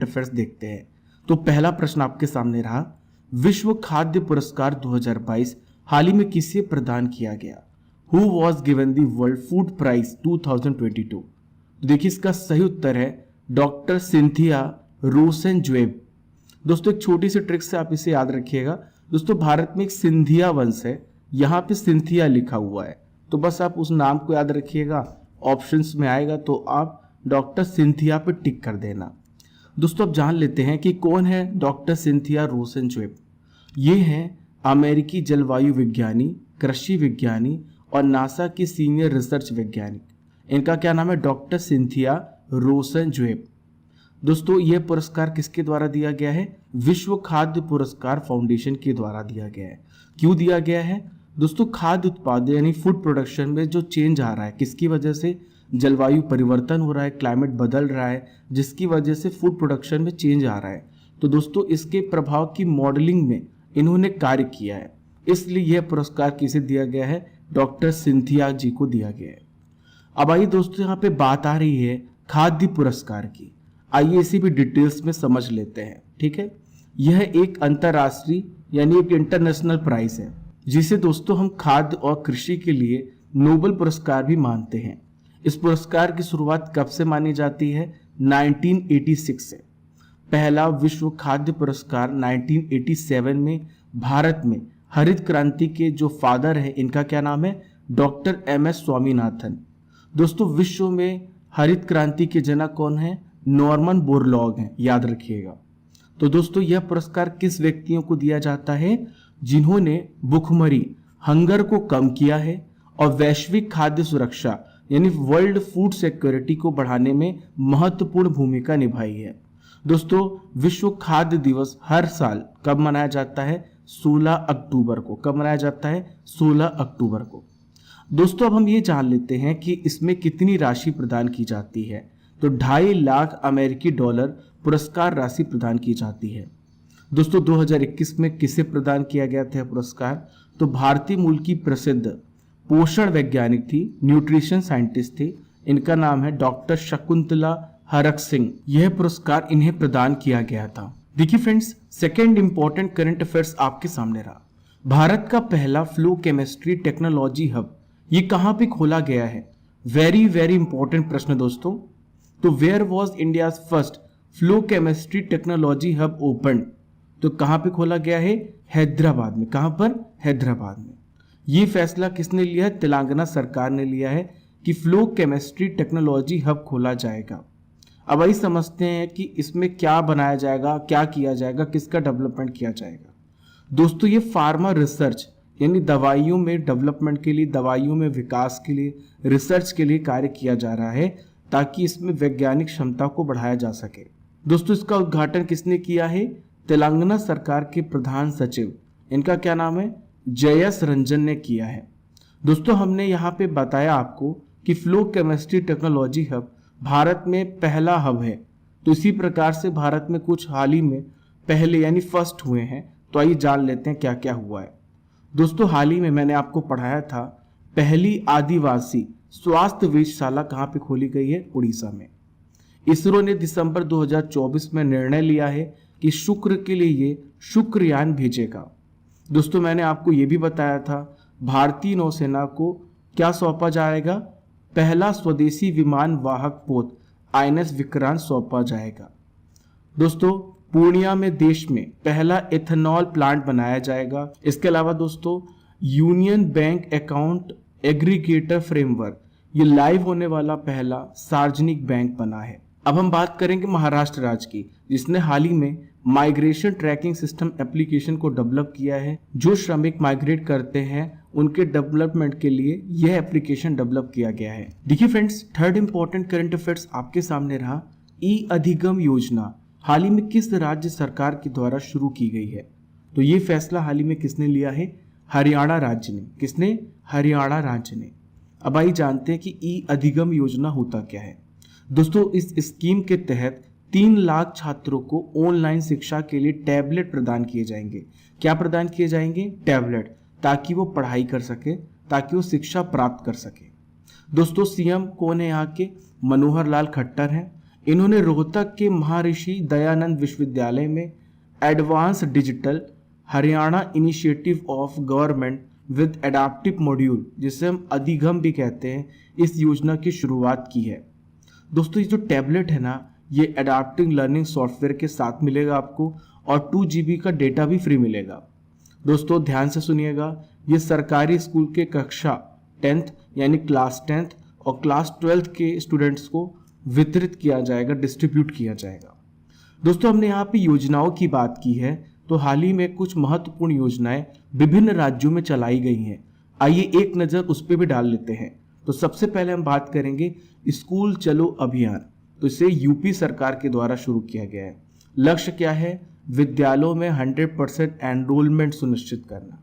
Affairs देखते हैं। तो पहला प्रश्न आपके सामने रहा, विश्व खाद्य पुरस्कार 2022 हाल ही में किसे प्रदान किया गया? Who was given the world food prize 2022? तो देखिए इसका सही उत्तर है डॉक्टर सिंथिया रोसेनज्वेब। दोस्तों एक छोटी सी ट्रिक से आप इसे याद रखिएगा। दोस्तों भारत में एक सिंधिया वंश है, यहाँ पे सिंथिया लिखा हुआ है, तो बस आप उस नाम को याद रखिएगा। ऑप्शंस में आएगा तो आप डॉक्टर सिंथिया पे टिक कर देना। दोस्तों अब जान लेते हैं कि कौन है डॉक्टर सिंथिया रोसेनज्वेब। ये हैं अमेरिकी जलवायु विज्ञानी, कृषि विज्ञानी और नासा की सीनियर रिसर्च वैज्ञानिक। इनका क्या नाम है? Doctor Cynthia Rosenzweig. दोस्तों यह पुरस्कार किसके द्वारा दिया गया है? विश्व खाद्य पुरस्कार फाउंडेशन के द्वारा दिया गया है। क्यों दिया गया है? दोस्तों खाद्य उत्पादन यानी फूड प्रोडक्शन में जो चेंज आ रहा है, किसकी वजह से? जलवायु परिवर्तन हो रहा है, क्लाइमेट बदल रहा है, जिसकी वजह से फूड प्रोडक्शन में चेंज आ रहा है। तो दोस्तों इसके प्रभाव की मॉडलिंग में इन्होंने कार्य किया है, इसलिए यह पुरस्कार किसे दिया गया है? डॉक्टर सिंथिया जी को दिया गया है। अब आइए दोस्तों यहाँ पे बात आ रही है खाद्य पुरस्कार की। आइए इसी भी डिटेल्स में समझ लेते हैं, ठीक है। यह एक अंतर्राष्ट्रीय यानी एक इंटरनेशनल प्राइज है, जिसे दोस्तों हम खाद्य और कृषि के लिए नोबेल पुरस्कार भी मानते हैं। इस पुरस्कार की शुरुआत कब से मानी जाती है? 1986 से। पहला विश्व खाद्य पुरस्कार 1987 में भारत में हरित क्रांति के जो फादर है, इनका क्या नाम है? Doctor MS Swaminathan. दोस्तों विश्व में हरित क्रांति के जनक कौन है? नॉर्मन बोरलॉग हैं, याद रखिएगा। तो दोस्तों यह पुरस्कार किस व्यक्तियों को दिया जाता है? जिन्होंने भुखमरी, हंगर को कम किया है और वैश्विक खाद्य सुरक्षा यानी वर्ल्ड फूड सिक्योरिटी को बढ़ाने में महत्वपूर्ण भूमिका निभाई है। दोस्तों विश्व खाद्य दिवस हर साल कब मनाया जाता है? 16 अक्टूबर को। कब मनाया जाता है? 16 अक्टूबर को। दोस्तों अब हम ये जान लेते हैं कि इसमें कितनी राशि प्रदान की जाती है। तो 2.5 लाख अमेरिकी डॉलर पुरस्कार राशि प्रदान की जाती है। दोस्तों 2021 में किसे प्रदान किया गया था पुरस्कार? तो भारतीय मूल की प्रसिद्ध पोषण वैज्ञानिक थी, न्यूट्रिशन साइंटिस्ट थी, इनका नाम है डॉक्टर शकुंतला हरक सिंह। यह पुरस्कार इन्हें प्रदान किया गया था। देखिए friends, second important current affairs आपके सामने रहा। भारत का पहला फ्लो केमिस्ट्री टेक्नोलॉजी हब ये कहाँ पे खोला गया है? वेरी वेरी इंपॉर्टेंट प्रश्न दोस्तों। तो where was India's first flow chemistry technology hub open? तो कहाँ पे खोला गया है? हैदराबाद में। कहाँ पर? हैदराबाद में। ये फैसला किसने लिया है? तेलंगाना सरकार ने लिया है कि फ्लो केमिस्ट्री टेक्नोलॉजी हब खोला जाएगा। अब वही समझते हैं कि इसमें क्या बनाया जाएगा, क्या किया जाएगा, किसका डेवलपमेंट किया जाएगा। दोस्तों ये फार्मा रिसर्च यानी दवाइयों में डेवलपमेंट के लिए, दवाइयों में विकास के लिए, रिसर्च के लिए कार्य किया जा रहा है, ताकि इसमें वैज्ञानिक क्षमता को बढ़ाया जा सके। दोस्तों इसका उद्घाटन किसने किया है? तेलंगाना सरकार के प्रधान सचिव, इनका क्या नाम है? जयस रंजन ने किया है। दोस्तों हमने यहाँ पे बताया आपको कि flow chemistry technology hub Bharat में पहला हब है। तो इसी प्रकार से भारत में कुछ हाल ही में पहले यानी फर्स्ट हुए हैं। तो आइए जान लेते हैं क्या क्या हुआ है। दोस्तों हाल ही में मैंने आपको पढ़ाया था, पहली आदिवासी स्वास्थ्य वेधशाला कहाँ पे खोली गई है? उड़ीसा में। इसरो ने दिसंबर 2024 में निर्णय लिया है कि शुक्र के लिए ये शुक्रयान भेजेगा। दोस्तों मैंने आपको ये भी बताया था, भारतीय नौसेना को क्या सौंपा जाएगा? पहला स्वदेशी विमान वाहक पोत INS विक्रांत सौंपा जाएगा। दोस्तों पूर्णिया में देश में पहला एथेनॉल प्लांट बनाया जाएगा। इसके अलावा दोस्तों union bank account aggregator framework ये लाइव होने वाला पहला सार्वजनिक बैंक बना है। अब हम बात करेंगे महाराष्ट्र राज्य की, जिसने हाल ही में माइग्रेशन ट्रैकिंग सिस्टम एप्लीकेशन को डेवलप किया है। जो श्रमिक माइग्रेट करते हैं उनके डेवलपमेंट के लिए यह एप्लीकेशन डेवलप किया गया है। देखिए friends, third important current affairs आपके सामने रहा। ई अधिगम योजना हाल ही में किस राज्य सरकार के द्वारा शुरू की गई है? तो ये फैसला हाल ही में किसने लिया है? हरियाणा राज्य ने। किसने? हरियाणा राज्य ने। अब आइए जानते हैं कि ई अधिगम योजना होता क्या है। दोस्तों इस स्कीम के तहत 3 लाख छात्रों को ऑनलाइन शिक्षा के लिए टैबलेट प्रदान किए जाएंगे। क्या प्रदान किए जाएंगे? टैबलेट, ताकि वो पढ़ाई कर सके, ताकि वो शिक्षा प्राप्त कर सके। दोस्तों सीएम कौन है यहाँ के? मनोहर लाल खट्टर हैं। इन्होंने रोहतक के महर्षि दयानंद विश्वविद्यालय में advance digital Haryana initiative of government with adaptive module, जिसे हम अधिगम भी कहते हैं, इस योजना की शुरुआत की है। दोस्तों ये जो टैबलेट है ना, ये एडाप्टिव लर्निंग सॉफ्टवेयर के साथ मिलेगा आपको और 2 GB का डेटा भी फ्री मिलेगा। दोस्तों ध्यान से सुनिएगा, ये सरकारी स्कूल के कक्षा 10th यानी क्लास 10th और क्लास 12th के स्टूडेंट्स को वितरित किया जाएगा, डिस्ट्रीब्यूट किया जाएगा। दोस्तों हमने यहाँ पे योजनाओं की बात की है, तो हाल ही में कुछ महत्वपूर्ण योजनाएं विभिन्न राज्यों में चलाई गई हैं। आइए एक नज़र उस पर भी डाल लेते हैं। तो सबसे पहले हम बात करेंगे स्कूल चलो अभियान। तो इसे यूपी सरकार के द्वारा शुरू किया गया है। लक्ष्य क्या है? विद्यालयों में 100% एनरोलमेंट सुनिश्चित करना।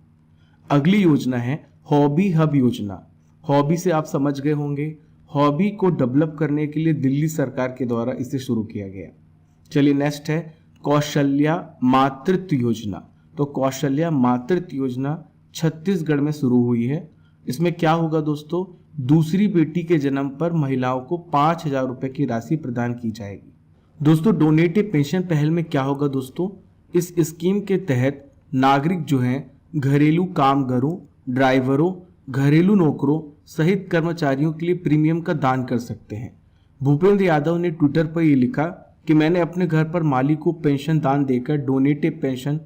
अगली योजना है हॉबी हब योजना। हॉबी से आप समझ गए होंगे, हॉबी को डेवलप करने के लिए दिल्ली सरकार के द्वारा इसे शुरू किया गया। चलिए नेक्स्ट है कौशल्या मातृत्व योजना। तो कौशल्या मातृत्व योजना छत्तीसगढ़ में शुरू हुई है। इसमें क्या होगा दोस्तों? दूसरी बेटी के जन्म पर महिलाओं को 5,000 रुपए की राशि प्रदान की जाएगी। दोस्तों डोनेटिव पेंशन पहल में क्या होगा दोस्तों? इस स्कीम के तहत नागरिक जो हैं घरेलू कामगारों, ड्राइवरों, घरेलू नौकरों सहित कर्मचारियों के लिए प्रीमियम का दान कर सकते हैं। भूपेंद्र यादव ने ट्विटर पर ये लिखा कि मैंने अपने घर पर मालिक को पेंशन दान देकर डोनेटिव पेंशन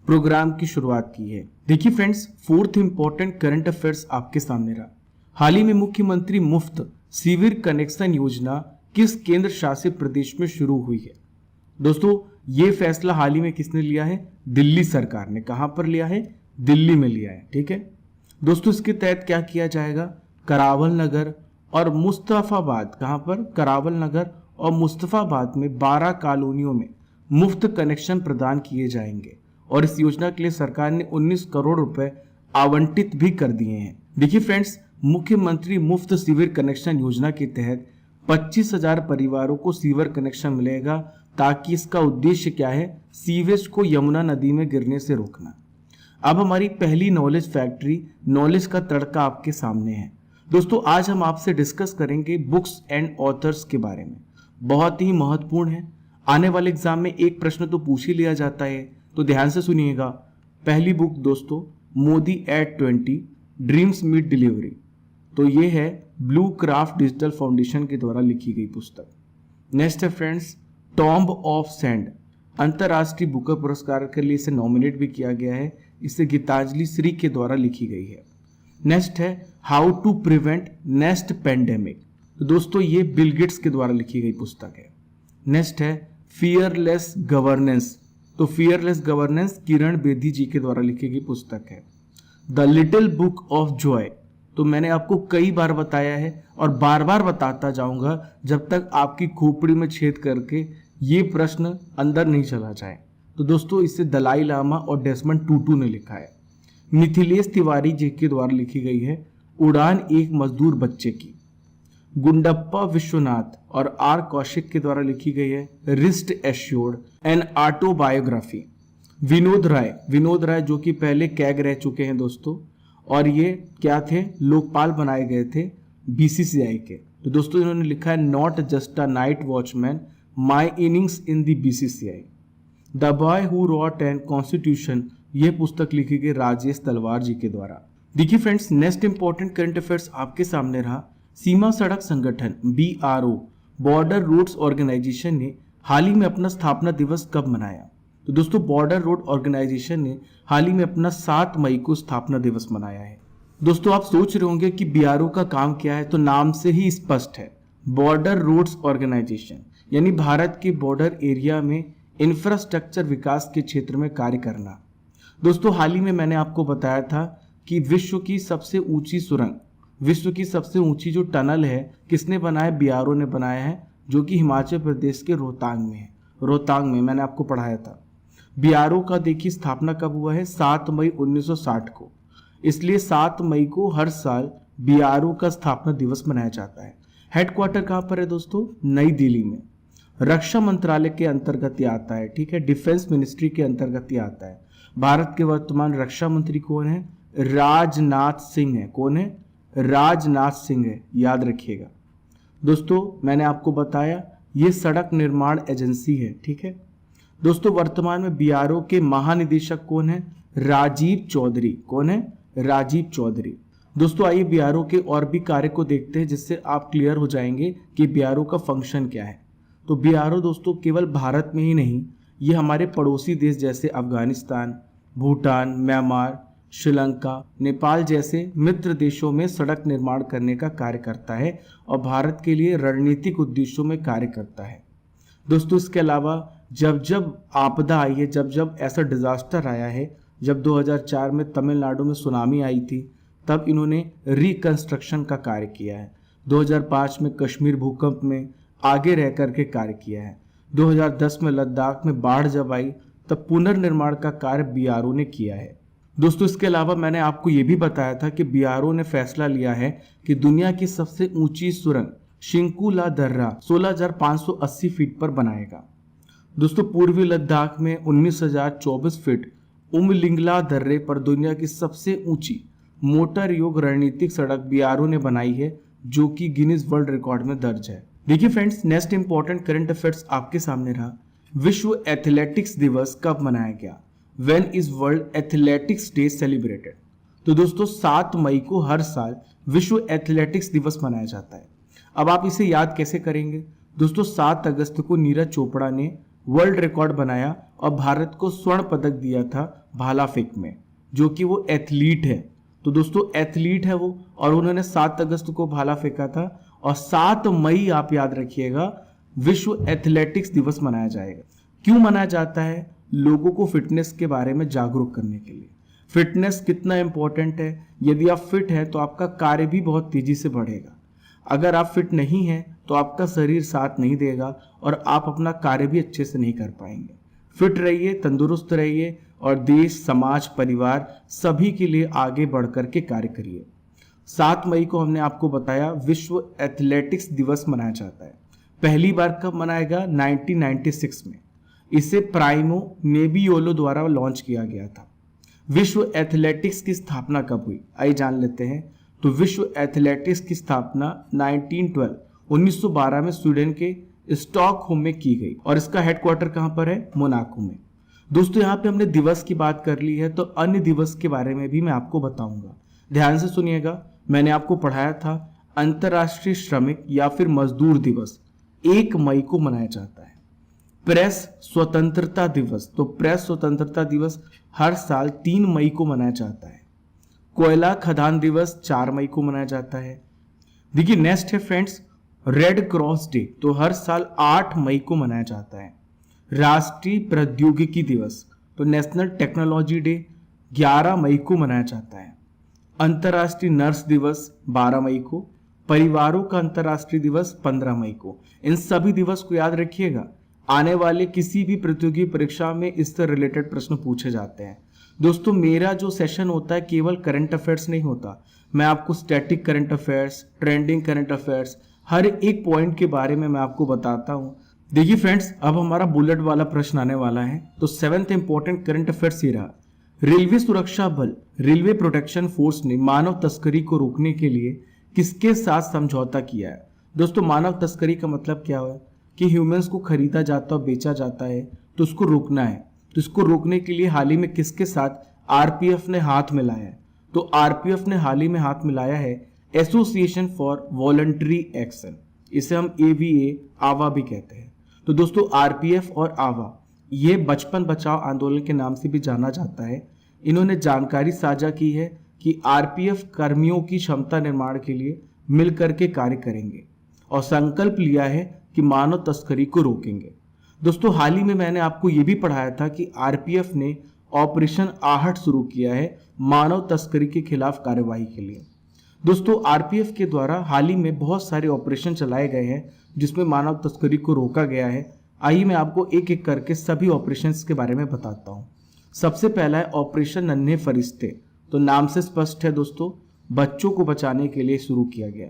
प्रोग्राम की शुरुआत की है। देखिए friends, fourth important current affairs आपके सामने रहा। हाल ही में मुख्यमंत्री मुफ्त सीवर कनेक्शन योजना किस केंद्र शासित प्रदेश में शुरू हुई है? दोस्तों ये फैसला हाल ही में किसने लिया है? दिल्ली सरकार ने। कहां पर लिया है? दिल्ली में लिया है। ठीक है दोस्तों, इसके तहत क्या किया जाएगा? करावल नगर और मुस्तफाबाद, कहां पर? करावल नगर और मुस्तफाबाद में 12 कॉलोनियों में मुफ्त कनेक्शन प्रदान किए जाएंगे और इस योजना के लिए सरकार ने 19 करोड़ रुपए आवंटित भी कर दिए हैं। देखिए फ्रेंड्स, मुख्यमंत्री मुफ्त सीवर कनेक्शन योजना के तहत 25,000 परिवारों को सीवर कनेक्शन मिलेगा, ताकि इसका उद्देश्य क्या है? सीवेज को यमुना नदी में गिरने से रोकना। अब हमारी पहली नॉलेज फैक्ट्री, नॉलेज का तड़का आपके सामने है। दोस्तों आज हम आपसे डिस्कस करेंगे बुक्स एंड ऑथर्स के बारे में। बहुत ही महत्वपूर्ण है, आने वाले एग्जाम में एक प्रश्न तो पूछ ही लिया जाता है, तो ध्यान से सुनिएगा। पहली बुक दोस्तों Modi at 20 dreams meet delivery. तो ये है ब्लू क्राफ्ट डिजिटल फाउंडेशन के द्वारा लिखी गई पुस्तक। नेक्स्ट है फ्रेंड्स टॉम्ब ऑफ सैंड, अंतर्राष्ट्रीय बुकर पुरस्कार के लिए इसे नॉमिनेट भी किया गया है। इसे गीतांजलि श्री के द्वारा लिखी गई है। नेक्स्ट है how to prevent next pandemic. तो दोस्तों ये बिल गेट्स के द्वारा लिखी गई पुस्तक है। नेक्स्ट है फियरलेस गवर्नेंस। तो फियरलेस गवर्नेंस किरण बेदी जी के द्वारा लिखी गई पुस्तक है। The little book of Joy. तो मैंने आपको कई बार बताया है और बार बार बताता जाऊंगा जब तक आपकी खोपड़ी में छेद करके ये प्रश्न अंदर नहीं चला जाए। तो दोस्तों इसे दलाई लामा और डेसमंड टूटू ने लिखा है। मिथिलेश तिवारी जी के द्वारा लिखी गई है उड़ान एक मजदूर बच्चे की। गुंडप्पा विश्वनाथ और आर कौशिक के द्वारा लिखी गई है wrist assured an autobiography. Vinod Rai जो कि पहले कैग रह चुके हैं दोस्तों, और ये क्या थे? लोकपाल बनाए गए थे बीसीसीआई के। तो दोस्तों इन्होंने लिखा है not just a night watchman, my innings in the BCCI. The boy who wrote an constitution, यह पुस्तक लिखी गई राजेश तलवार जी के द्वारा। देखिए friends, next important current affairs आपके सामने रहा। सीमा सड़क संगठन BRO, बॉर्डर रोड्स ऑर्गेनाइजेशन ने हाल ही में अपना स्थापना दिवस कब मनाया? तो दोस्तों बॉर्डर रोड ऑर्गेनाइजेशन ने हाल ही में अपना 7 मई को स्थापना दिवस मनाया है। दोस्तों आप सोच रहे होंगे कि BRO का काम क्या है, तो नाम से ही स्पष्ट है, बॉर्डर रोड्स ऑर्गेनाइजेशन, यानी भारत के बॉर्डर एरिया में इंफ्रास्ट्रक्चर विकास के क्षेत्र में कार्य करना। दोस्तों हाल ही में मैंने आपको बताया था कि विश्व की सबसे ऊंची सुरंग, विश्व की सबसे ऊंची जो टनल है किसने बनाया? BRO ने बनाया है, जो कि हिमाचल प्रदेश के रोहतांग में है। रोहतांग में मैंने आपको पढ़ाया था। BRO का देखिए स्थापना कब हुआ है? 7 मई 1960 को। इसलिए 7 मई को हर साल BRO का स्थापना दिवस मनाया जाता है। हेडक्वार्टर कहाँ पर है दोस्तों? नई दिल्ली में। रक्षा मंत्रालय के अंतर्गत ये आता है, ठीक है, डिफेंस मिनिस्ट्री के अंतर्गत ये आता है। भारत के वर्तमान रक्षा मंत्री कौन है? राजनाथ सिंह है। कौन है? राजनाथ सिंह है, याद रखिएगा। दोस्तों मैंने आपको बताया ये सड़क निर्माण एजेंसी है, ठीक है दोस्तों। वर्तमान में बीआरओ के महानिदेशक कौन है? राजीव चौधरी। कौन है? राजीव चौधरी। दोस्तों आइए बीआरओ के और भी कार्य को देखते हैं, जिससे आप क्लियर हो जाएंगे कि बीआरओ का फंक्शन क्या है। तो बीआरओ दोस्तों केवल भारत में ही नहीं, ये हमारे पड़ोसी देश जैसे अफगानिस्तान, भूटान, म्यांमार, श्रीलंका, नेपाल जैसे मित्र देशों में सड़क निर्माण करने का कार्य करता है और भारत के लिए रणनीतिक उद्देश्यों में कार्य करता है। दोस्तों इसके अलावा जब जब आपदा आई है, जब जब ऐसा डिजास्टर आया है, जब 2004 में तमिलनाडु में सुनामी आई थी, तब इन्होंने रिकंस्ट्रक्शन का कार्य किया है। 2005 में कश्मीर भूकंप में आगे रह करके कार्य किया है। 2010 में लद्दाख में बाढ़ जब आई तब पुनर्निर्माण का कार्य बीआरओ ने किया है। दोस्तों इसके अलावा मैंने आपको ये भी बताया था कि बीआरओ ने फैसला लिया है कि दुनिया की सबसे ऊंची सुरंग शिंकुला दर्रा 16,580 फीट पर बनाएगा। दोस्तों पूर्वी लद्दाख में 19,024 फीट उमलिंगला दर्रे पर दुनिया की सबसे ऊंची मोटर योग रणनीतिक सड़क बीआरओ ने बनाई है, जो कि गिनीज वर्ल्ड रिकॉर्ड में दर्ज है। देखिए friends, next important current affairs आपके सामने रहा। विश्व एथलेटिक्स दिवस कब मनाया गया? When is world athletics day celebrated? तो दोस्तों 7 मई को हर साल विश्व एथलेटिक्स दिवस मनाया जाता है। अब आप इसे याद कैसे करेंगे? दोस्तों 7 अगस्त को नीरज चोपड़ा ने वर्ल्ड रिकॉर्ड बनाया और भारत को स्वर्ण पदक दिया था भाला फेंक में, जो कि वो एथलीट है। तो दोस्तों एथलीट है वो, और उन्होंने 7 अगस्त को भाला फेंका था। और 7 मई आप याद रखिएगा विश्व एथलेटिक्स दिवस मनाया जाएगा। क्यों मनाया जाता है? लोगों को फिटनेस के बारे में जागरूक करने के लिए। फिटनेस कितना इंपॉर्टेंट है, यदि आप फिट हैं तो आपका कार्य भी बहुत तेजी से बढ़ेगा। अगर आप फिट नहीं हैं तो आपका शरीर साथ नहीं देगा और आप अपना कार्य भी अच्छे से नहीं कर पाएंगे। फिट रहिए, तंदुरुस्त रहिए और देश, समाज, परिवार सभी के लिए आगे बढ़ कर के कार्य करिए। 7 मई को हमने आपको बताया विश्व एथलेटिक्स दिवस मनाया जाता है। पहली बार कब मनाएगा? 1996 में। इसे प्राइमो नेबियोलो द्वारा लॉन्च किया गया था। विश्व एथलेटिक्स की स्थापना कब हुई? आइए जान लेते हैं। तो विश्व एथलेटिक्स की स्थापना 1912 में स्वीडन के स्टॉकहोम में की गई और इसका हेडक्वार्टर कहां पर है? मोनाको में। दोस्तों यहाँ पे हमने दिवस की बात कर ली है, तो अन्य दिवस के बारे में भी मैं आपको बताऊंगा। ध्यान से सुनिएगा। मैंने आपको पढ़ाया था अंतर्राष्ट्रीय श्रमिक या फिर मजदूर दिवस 1 मई को मनाया जाता है। प्रेस स्वतंत्रता दिवस, तो प्रेस स्वतंत्रता दिवस हर साल 3 मई को मनाया जाता है। कोयला खदान दिवस 4 मई को मनाया जाता है। देखिए नेक्स्ट है फ्रेंड्स रेड क्रॉस डे, तो हर साल 8 मई को मनाया जाता है। राष्ट्रीय प्रौद्योगिकी दिवस, तो नेशनल टेक्नोलॉजी डे 11 मई को मनाया जाता है। अंतर्राष्ट्रीय नर्स दिवस 12 मई को। परिवारों का अंतर्राष्ट्रीय दिवस 15 मई को। इन सभी दिवस को याद रखिएगा, आने वाले किसी भी प्रतियोगी परीक्षा में इससे रिलेटेड प्रश्न पूछे जाते हैं। दोस्तों मेरा जो सेशन होता है केवल करंट अफेयर्स नहीं होता, मैं आपको static current affairs, trending current affairs, हर एक पॉइंट के बारे में मैं आपको बताता हूँ। देखिए फ्रेंड्स, अब हमारा बुलेट वाला प्रश्न आने वाला है। तो 7th इंपॉर्टेंट करंट अफेयर्स ये रहा। रेलवे सुरक्षा बल, रेलवे प्रोटेक्शन फोर्स ने मानव तस्करी को रोकने के लिए किसके साथ समझौता किया है? दोस्तों मानव तस्करी का मतलब क्या है? कि ह्यूमंस को खरीदा जाता और बेचा जाता है, तो उसको रोकना है। तो इसको रोकने के लिए हाल ही में किसके साथ आरपीएफ ने हाथ मिलाया है? तो आरपीएफ ने हाल ही में हाथ मिलाया है एसोसिएशन फॉर वॉलंटरी एक्शन, इसे हम एवीए आवा भी कहते हैं। तो दोस्तों आरपीएफ और आवा ये बचपन बचाओ आंदोलन के नाम से भी जाना जाता है। इन्होंने जानकारी साझा की है कि आरपीएफ कर्मियों की क्षमता निर्माण के लिए मिलकर के कार्य करेंगे और संकल्प लिया है कि मानव तस्करी को रोकेंगे। दोस्तों हाल ही में मैंने आपको ये भी पढ़ाया था कि आरपीएफ ने ऑपरेशन आहट शुरू किया है मानव तस्करी के खिलाफ कार्यवाही के लिए। दोस्तों आरपीएफ के द्वारा हाल ही में बहुत सारे ऑपरेशन चलाए गए हैं जिसमें मानव तस्करी को रोका गया है। आइए मैं आपको एक एक करके सभी ऑपरेशंस के बारे में बताता हूँ। सबसे पहला है ऑपरेशन नन्हे फरिश्ते। तो नाम से स्पष्ट है दोस्तों, बच्चों को बचाने के लिए शुरू किया गया।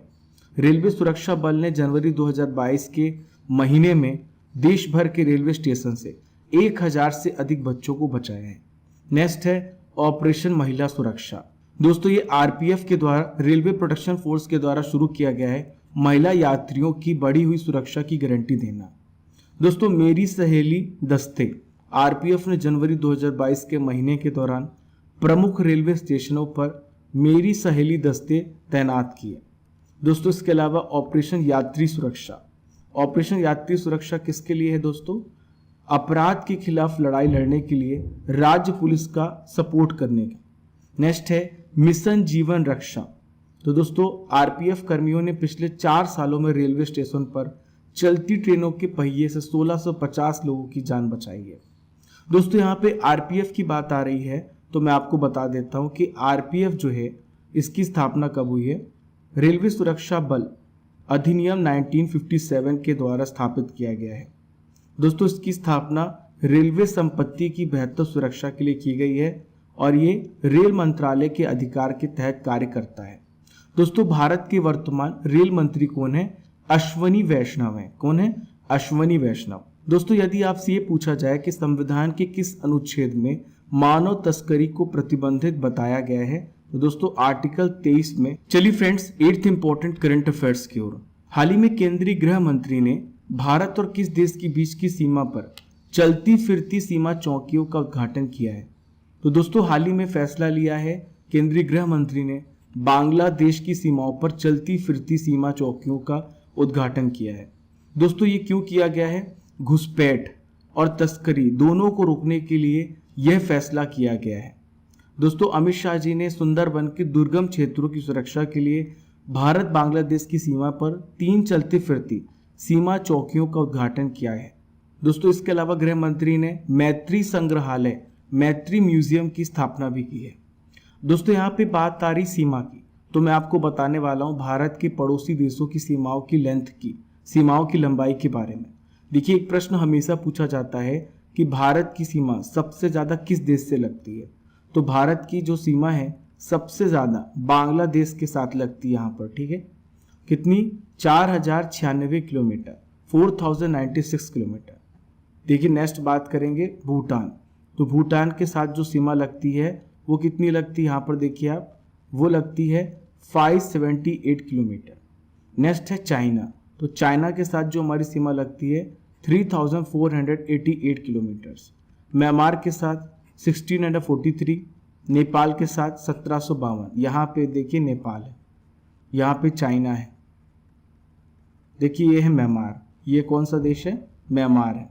रेलवे सुरक्षा बल ने जनवरी 2022 के महीने में देश भर के रेलवे स्टेशन से 1000 से अधिक बच्चों को बचाया है। नेक्स्ट है ऑपरेशन महिला सुरक्षा। दोस्तों ये आरपीएफ के द्वारा, रेलवे प्रोटेक्शन फोर्स के द्वारा शुरू किया गया है महिला यात्रियों की बढ़ी हुई सुरक्षा की गारंटी देना। दोस्तों मेरी सहेली दस्ते आरपीएफ ने जनवरी 2022 के महीने के दौरान प्रमुख रेलवे स्टेशनों पर मेरी सहेली दस्ते तैनात किए। दोस्तों इसके अलावा ऑपरेशन यात्री सुरक्षा, ऑपरेशन यात्री सुरक्षा किसके लिए है दोस्तों? अपराध के खिलाफ लड़ाई लड़ने के लिए राज्य पुलिस का सपोर्ट करने का। नेक्स्ट है मिशन जीवन रक्षा। तो दोस्तों आरपीएफ कर्मियों ने पिछले 4 सालों में रेलवे स्टेशन पर चलती ट्रेनों के पहिए से 1650 लोगों की जान बचाई है। दोस्तों यहाँ पे आरपीएफ की बात आ रही है तो मैं आपको बता देता हूँ कि आरपीएफ जो है इसकी स्थापना कब हुई है? रेलवे सुरक्षा बल अधिनियम 1957 के द्वारा स्थापित किया गया है। दोस्तों इसकी स्थापना रेलवे संपत्ति की बेहतर सुरक्षा के लिए की गई है और ये रेल मंत्रालय के अधिकार के तहत कार्य करता है। दोस्तों भारत के वर्तमान रेल मंत्री कौन है? अश्वनी वैष्णव है। कौन है? अश्वनी वैष्णव। दोस्तों यदि आपसे ये पूछा जाए कि संविधान के किस अनुच्छेद में मानव तस्करी को प्रतिबंधित बताया गया है, तो दोस्तों आर्टिकल 23 में। चलिए friends 8th important current affairs की ओर। हाल ही में केंद्रीय गृह मंत्री ने भारत और किस देश के बीच की सीमा पर चलती फिरती सीमा चौकियों का उद्घाटन किया है? तो दोस्तों हाल ही में फैसला लिया है केंद्रीय गृह मंत्री ने बांग्लादेश की सीमाओं पर चलती फिरती सीमा चौकियों का उद्घाटन किया है। दोस्तों ये क्यों किया गया है? घुसपैठ और तस्करी दोनों को रोकने के लिए यह फैसला किया गया है। दोस्तों अमित शाह जी ने सुंदरबन के दुर्गम क्षेत्रों की सुरक्षा के लिए भारत बांग्लादेश की सीमा पर 3 चलती फिरती सीमा चौकियों का उद्घाटन किया है। दोस्तों इसके अलावा गृह मंत्री ने मैत्री संग्रहालय, मैत्री म्यूजियम की स्थापना भी की है। दोस्तों यहाँ पे बात आ रही सीमा की, तो मैं आपको बताने वाला हूँ भारत के पड़ोसी देशों की सीमाओं की लेंथ की, सीमाओं की लंबाई के बारे में। देखिए एक प्रश्न हमेशा पूछा जाता है कि भारत की सीमा सबसे ज़्यादा किस देश से लगती है? तो भारत की जो सीमा है सबसे ज़्यादा बांग्लादेश के साथ लगती है यहाँ पर। ठीक है, कितनी? 4096 किलोमीटर, 4096 किलोमीटर। देखिए नेक्स्ट बात करेंगे भूटान। तो भूटान के साथ जो सीमा लगती है वो कितनी लगती है यहाँ पर देखिए आप, वो लगती है 578 किलोमीटर। नेक्स्ट है चाइना। तो चाइना के साथ जो हमारी सीमा लगती है 3488 किलोमीटर्स। म्यांमार के साथ 1643, नेपाल के साथ 1752। यहाँ पे देखिए नेपाल है, यहाँ पे चाइना है, देखिए ये है म्यांमार। ये कौन सा देश है? म्यांमार है।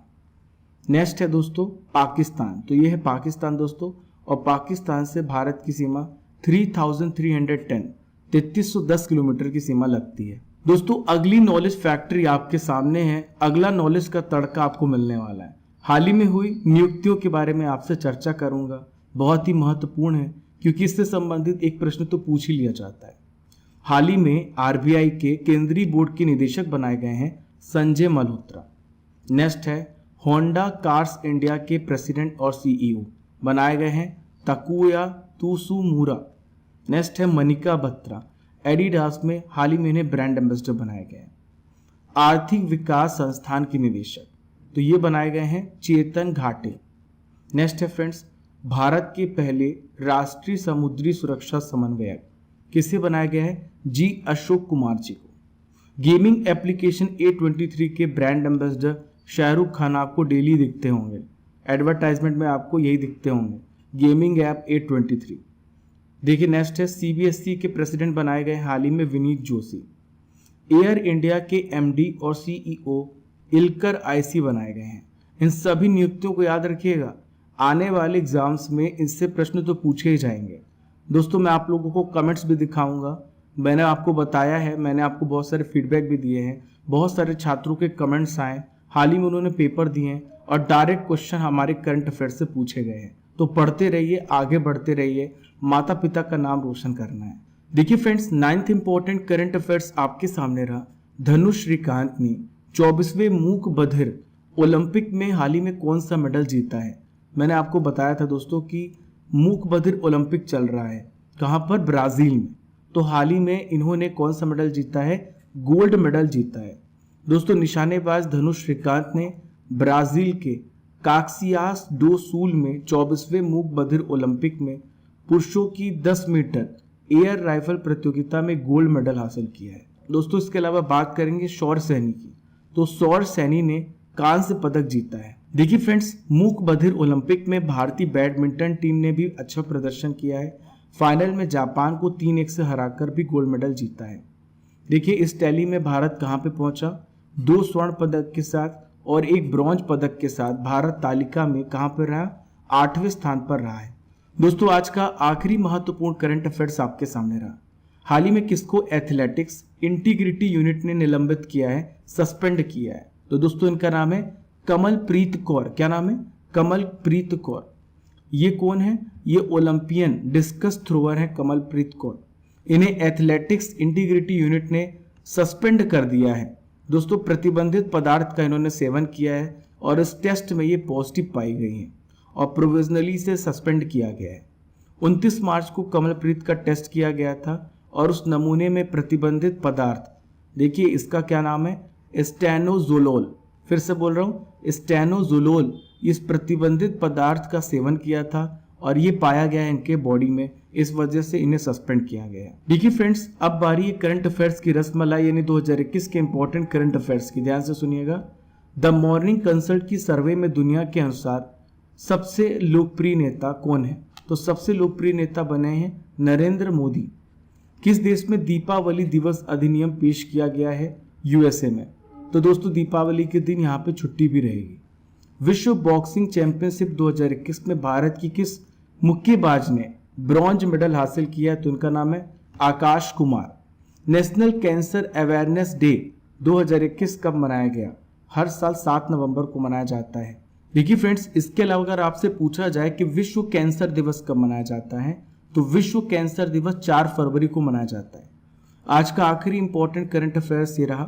नेक्स्ट है दोस्तों पाकिस्तान। तो ये है पाकिस्तान दोस्तों, और पाकिस्तान से भारत की सीमा 3310 3310 किलोमीटर की सीमा लगती है। दोस्तों अगली नॉलेज फैक्ट्री आपके सामने है। अगला नॉलेज का तड़का आपको मिलने वाला है। हाल ही में हुई नियुक्तियों के बारे में आपसे चर्चा करूंगा, बहुत ही महत्वपूर्ण है क्योंकि इससे संबंधित एक प्रश्न तो पूछ ही लिया जाता है। हाल ही में आरबीआई के केंद्रीय बोर्ड के निदेशक बनाए गए हैं संजय मल्होत्रा। नेक्स्ट है होंडा कार्स इंडिया के प्रेसिडेंट और सीईओ बनाए गए हैं तकुया तुसुमुरा। नेक्स्ट है मनिका बत्रा, एडिडास में हाल ही में इन्हें ब्रांड एम्बेसडर बनाए गए हैं। आर्थिक विकास संस्थान के निदेशक, तो ये बनाए गए हैं चेतन घाटे। नेक्स्ट है फ्रेंड्स भारत के पहले राष्ट्रीय समुद्री सुरक्षा समन्वयक किसे बनाया गया है? जी अशोक कुमार जी को। गेमिंग एप्लीकेशन A23 के ब्रांड एम्बेसडर शाहरुख खान आपको डेली दिखते होंगे, एडवर्टाइजमेंट में आपको यही दिखते होंगे, गेमिंग ऐप A23। देखिए नेक्स्ट है CBSE के प्रेसिडेंट बनाए गए हाल ही में विनीत जोशी। एयर इंडिया के MD और CEO इलकर आईसी बनाए गए हैं। इन सभी नियुक्तियों को याद रखिएगा, आने वाले एग्जाम्स में इनसे प्रश्न तो पूछे ही जाएंगे। दोस्तों मैं आप लोगों को कमेंट्स भी दिखाऊंगा, मैंने आपको बताया है, मैंने आपको बहुत सारे फीडबैक भी दिए हैं, बहुत सारे छात्रों के कमेंट्स आए, हाल ही में उन्होंने पेपर दिए हैं और डायरेक्ट क्वेश्चन हमारे करंट अफेयर्स से पूछे गए हैं। तो पढ़ते रहिए, आगे बढ़ते रहिए, माता पिता का नाम रोशन करना है। देखिए friends 9th important current affairs आपके सामने रहा। धनुष श्रीकांत ने 24वें मूक बधिर ओलंपिक में हाल ही में कौन सा मेडल जीता है? मैंने आपको बताया था दोस्तों कि मूक बधिर ओलंपिक चल रहा है, कहाँ पर? ब्राजील में। तो हाल ही में इन्होंने कौन सा मेडल जीता है? गोल्ड मेडल जीता है। दोस्तों निशानेबाज धनुष श्रीकांत ने ब्राजील के काक्सियास डो सूल में 24वें मूक बधिर ओलंपिक में पुरुषों की 10 मीटर एयर राइफल प्रतियोगिता में गोल्ड मेडल हासिल किया है। दोस्तों इसके अलावा बात करेंगे सौर सैनी की, तो सौर सैनी ने कांस्य पदक जीता है। देखिए फ्रेंड्स, मूक बधिर ओलंपिक में भारतीय बैडमिंटन टीम ने भी अच्छा प्रदर्शन किया है। फाइनल में जापान को 3-1 से हराकर भी गोल्ड मेडल जीता है। देखिए इस टैली में भारत कहाँ पे पहुंचा, 2 स्वर्ण पदक के साथ और 1 ब्रॉन्ज पदक के साथ भारत तालिका में कहाँ पर रहा, 8वें स्थान पर रहा है। दोस्तों आज का आखिरी महत्वपूर्ण करंट अफेयर्स आपके सामने रहा। हाल ही में किसको एथलेटिक्स इंटीग्रिटी यूनिट ने निलंबित किया है, सस्पेंड किया है? तो दोस्तों इनका नाम है कमलप्रीत कौर। क्या नाम है? कमलप्रीत कौर। ये कौन है? ये ओलंपियन डिस्कस थ्रोअर है कमलप्रीत कौर। इन्हें एथलेटिक्स इंटीग्रिटी यूनिट ने सस्पेंड कर दिया है। दोस्तों प्रतिबंधित पदार्थ का इन्होंने सेवन किया है और इस टेस्ट में ये पॉजिटिव पाई गई हैं और प्रोविजनली से सस्पेंड किया गया है। 29 मार्च को कमलप्रीत का टेस्ट किया गया था और उस नमूने में प्रतिबंधित पदार्थ, देखिए इसका क्या नाम है, स्टेनोजोलोल। फिर से बोल रहा हूँ, स्टेनोजोलोल, इस प्रतिबंधित पदार्थ का सेवन किया था और ये पाया गया है इनके बॉडी में, इस वजह से इन्हें सस्पेंड किया गया है। देखिए फ्रेंड्स, अब बारी है करंट अफेयर्स की रसमलाई यानी 2021 के इंपॉर्टेंट करंट अफेयर्स की। ध्यान से सुनिएगा। द मॉर्निंग कंसल्ट की सर्वे में दुनिया के अनुसार सबसे लोकप्रिय नेता कौन है? तो सबसे लोकप्रिय नेता बने हैं नरेंद्र मोदी। किस देश में दीपावली दिवस अधिनियम पेश किया गया है? यूएसए में। तो दोस्तों दीपावली के दिन यहाँ पे छुट्टी भी रहेगी। विश्व बॉक्सिंग चैंपियनशिप 2021 में भारत की किस मुक्केबाज ने ब्रॉन्ज मेडल हासिल किया? तो इनका नाम है Akash Kumar. National cancer awareness day 2021 कब मनाया गया? हर साल 7 नवंबर को मनाया जाता है। देखिए फ्रेंड्स, इसके अलावा अगर आपसे पूछा जाए कि विश्व कैंसर दिवस कब मनाया जाता है, तो विश्व कैंसर दिवस 4 फरवरी को मनाया जाता है। आज का आखिरी इंपॉर्टेंट करंट अफेयर्स ये रहा।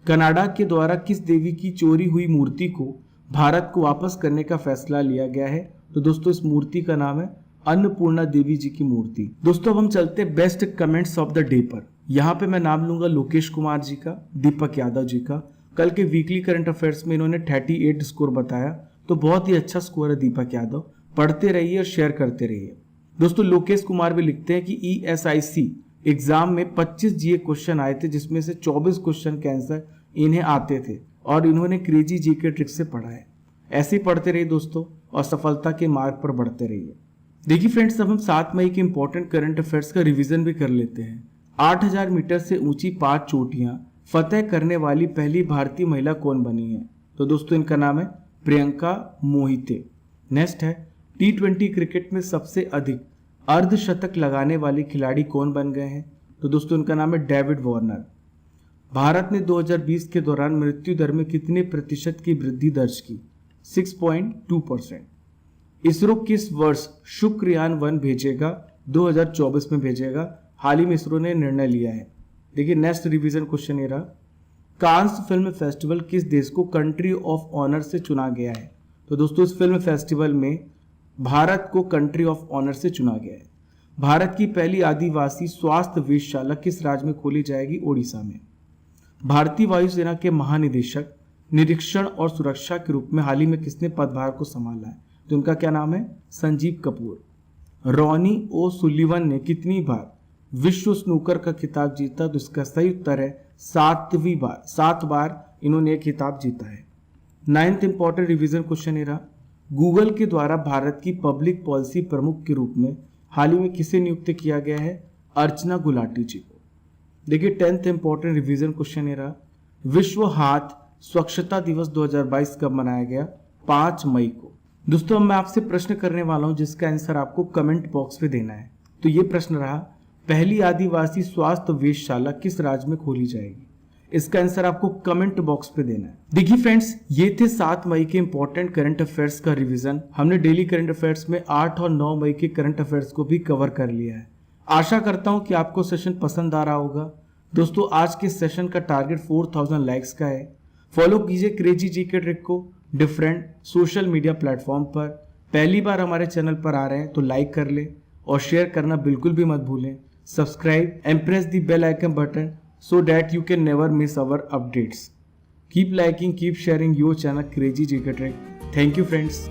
कनाडा के द्वारा किस देवी की चोरी हुई मूर्ति को भारत को वापस करने का फैसला लिया गया है? तो दोस्तों इस मूर्ति का नाम है अन्नपूर्णा देवी जी की मूर्ति। दोस्तों अब हम चलते हैं best comments of the day पर। यहाँ पे मैं नाम लूंगा लोकेश कुमार जी का, दीपक यादव जी का। कल के वीकली करंट अफेयर्स में इन्होंने 38 स्कोर बताया, तो बहुत ही अच्छा स्कोर है दीपक यादव। पढ़ते रहिए और शेयर करते रहिए। दोस्तों लोकेश कुमार भी लिखते हैं कि ESIC एग्जाम में 25 GK क्वेश्चन आए थे, जिसमें से 24 क्वेश्चन के आंसर इन्हें आते थे और इन्होंने क्रेजी GK ट्रिक से पढ़ा है। ऐसे ही पढ़ते रहिए दोस्तों और सफलता के मार्ग पर बढ़ते रहिए। देखिए फ्रेंड्स, अब हम 7 मई के इंपॉर्टेंट करंट अफेयर्स का रिवीजन भी कर लेते हैं। 8000 मीटर से ऊंची 5 चोटियां फतेह करने वाली पहली भारतीय महिला कौन बनी है? तो दोस्तों इनका नाम है प्रियंका मोहिते। नेक्स्ट है T20 क्रिकेट में सबसे अधिक अर्धशतक लगाने वाले खिलाड़ी कौन बन गए हैं? तो दोस्तों इनका नाम है डेविड वार्नर। भारत ने 2020 के दौरान मृत्यु दर में कितने प्रतिशत की वृद्धि दर्ज की? 6.2%। इसरो किस वर्ष शुक्रयान 1 भेजेगा? 2024 में भेजेगा। हाल ही में इसरो ने निर्णय लिया है। देखिए नेक्स्ट रिवीजन क्वेश्चन ये रहा। कांस फिल्म फेस्टिवल किस देश को कंट्री ऑफ ऑनर से चुना गया है? तो दोस्तों इस फिल्म फेस्टिवल में भारत को कंट्री ऑफ ऑनर से चुना गया है। भारत की पहली आदिवासी स्वास्थ्य वेधशाला किस राज्य में खोली जाएगी? ओडिशा में। भारतीय वायुसेना के महानिदेशक निरीक्षण और सुरक्षा के रूप में हाल ही में किसने पदभार को संभाला है? तो उनका क्या नाम है? संजीव कपूर। रॉनी ओ सुलिवन ने कितनी बार विश्व स्नूकर का खिताब जीता? तो इसका सही उत्तर है 7वीं बार। 7 बार इन्होंने एक खिताब जीता है। 9th इंपॉर्टेंट रिवीजन क्वेश्चन ये रहा। गूगल के द्वारा भारत की पब्लिक पॉलिसी प्रमुख के रूप में हाल ही में किसे नियुक्त किया गया है? अर्चना गुलाटी जी को। देखिए 10th इंपॉर्टेंट रिवीजन क्वेश्चन ये रहा। विश्व हाथ स्वच्छता दिवस 2022 कब मनाया गया? 5 मई को। दोस्तों अब मैं आपसे प्रश्न करने वाला हूं जिसका आंसर आपको कमेंट बॉक्स में देना है। तो ये प्रश्न रहा, पहली आदिवासी स्वास्थ्य वेधशाला किस राज्य में खोली जाएगी? इसका आंसर आपको कमेंट बॉक्स पे देना है। देखिए फ्रेंड्स, ये थे 7 मई के इंपॉर्टेंट करंट अफेयर्स का रिवीजन। हमने डेली करंट अफेयर्स में 8 और 9 मई के करंट अफेयर्स को भी कवर कर लिया है। आशा करता हूं कि आपको सेशन पसंद आ रहा होगा। दोस्तों आज के सेशन का टारगेट 4000 लाइक्स का है। फॉलो कीजिए क्रेजी GK ट्रिक को डिफरेंट सोशल मीडिया प्लेटफॉर्म पर। पहली बार हमारे चैनल पर आ रहे हैं तो लाइक कर ले और शेयर करना बिल्कुल भी मत भूलें। Subscribe and press the bell icon button so that you can never miss our updates. Keep liking, keep sharing your channel Crazy GK Trick. Thank you friends.